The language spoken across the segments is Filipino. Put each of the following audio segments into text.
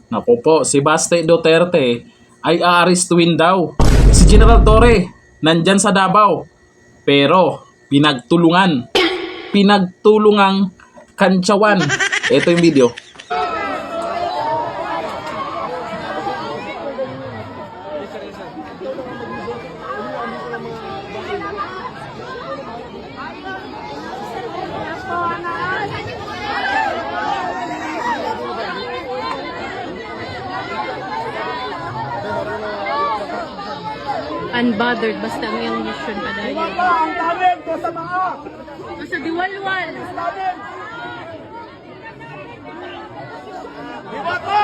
Naku po, si Baste Duterte ay aarestuin daw. Si General Torre, nandyan sa Davao. Pero, pinagtulungang kantsawan. Ito yung video. Unbothered, basta ang iyong mission pa dahil. Ang talim ko sa mga! Basta diwalwal. Diwata!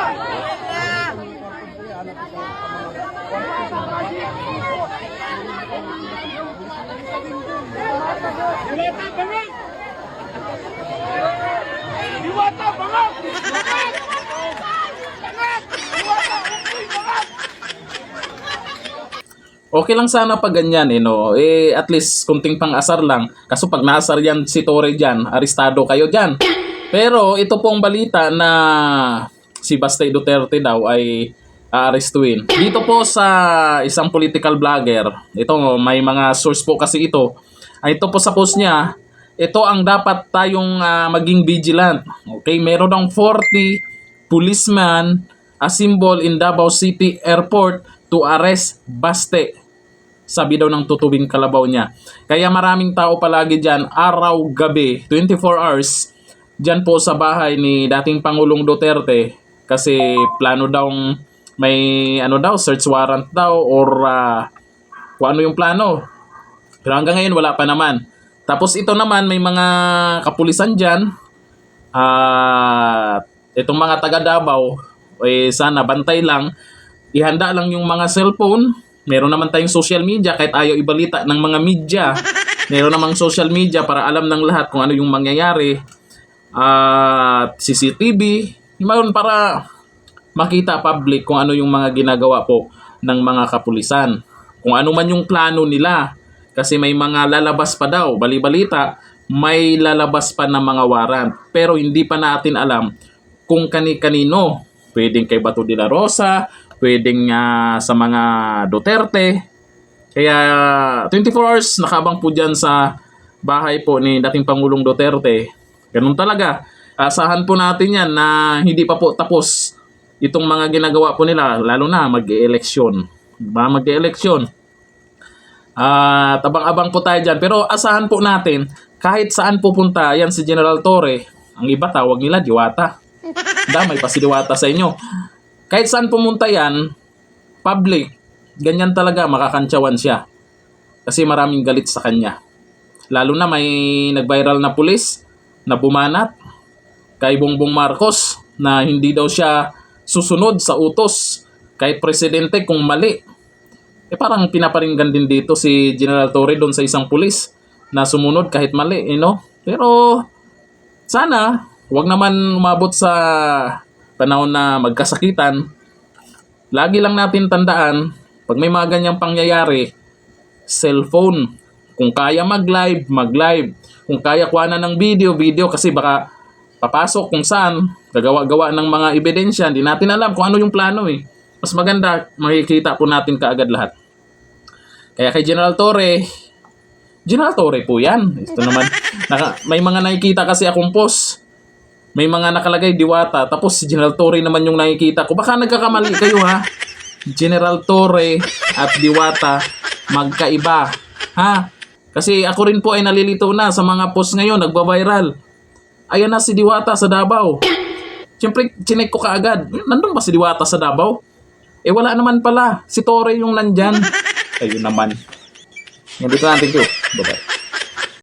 Diwata, bangag! Diwata, bangag! Bangag! Bangag! Diwata, ukoy, bangag! Okay lang sana pag ganyan, no? At least kunting pang-asar lang. Kaso pag naasar yan si Torre dyan, arestado kayo dyan. Pero ito pong balita na si Baste Duterte daw ay aarestuin. Dito po sa isang political vlogger, ito may mga source po kasi ito. Ito po sa post niya, ito ang dapat tayong maging vigilant. Okay, meron ng 40 policemen assemble in Davao City Airport to arrest Baste. Sabi daw ng tutubing kalabaw niya. Kaya maraming tao palagi dyan, araw-gabi, 24 hours, dyan po sa bahay ni dating Pangulong Duterte. Kasi plano daw may search warrant daw or kung ano yung plano. Pero hanggang ngayon wala pa naman. Tapos ito naman may mga kapulisan dyan. Itong mga taga Davao, sana bantay lang. Ihanda lang yung mga cellphone. Meron naman tayong social media kahit ayaw ibalita ng mga media. Meron namang social media para alam ng lahat kung ano yung mangyayari. CCTV. Meron para makita public kung ano yung mga ginagawa po ng mga kapulisan. Kung ano man yung plano nila. Kasi may mga lalabas pa daw. Bali-balita, may lalabas pa na mga warrant. Pero hindi pa natin alam kung kani-kanino. Pwedeng kay Bato de la Rosa, pwedeng sa mga Duterte. Kaya 24 hours nakabang po dyan sa bahay po ni dating Pangulong Duterte. Ganun talaga. Asahan po natin yan na hindi pa po tapos itong mga ginagawa po nila, lalo na mag-e-eleksyon. Diba? Mag-e-eleksyon. Tabang-abang po tayo dyan. Pero asahan po natin, kahit saan pupunta yan si General Torre, ang iba tawag nila Diwata. Damay pa si Diwata sa inyo. Kahit saan pumunta yan, public, ganyan talaga makakantsawan siya. Kasi maraming galit sa kanya. Lalo na may nag-viral na pulis na bumanat kay Bongbong Marcos na hindi daw siya susunod sa utos kahit presidente kung mali. Parang pinaparinggan din dito si General Torre doon sa isang pulis na sumunod kahit mali, Pero sana wag naman umabot sa panahon na magkasakitan. Lagi lang natin tandaan, pag may mga ganyang pangyayari, cellphone. Kung kaya mag-live, mag-live. Kung kaya kuha na ng video, kasi baka papasok kung saan, gagawa-gawa ng mga ebidensya, hindi natin alam kung ano yung plano Mas maganda, makikita po natin kaagad lahat. Kaya kay General Torre po yan. Ito naman, may mga nakikita kasi akong post. May mga nakalagay Diwata, tapos si General Torre naman yung nakikita ko. Baka nagkakamali kayo ha. General Torre at Diwata, magkaiba. Ha? Kasi ako rin po ay nalilito na sa mga post ngayon, nagba-viral. Ayan na si Diwata sa Davao. Siyempre, chinek ko kaagad. Nandun ba si Diwata sa Davao? Wala naman pala. Si Torre yung nandyan. Ayun naman. Yan dito natin ko. Bye-bye.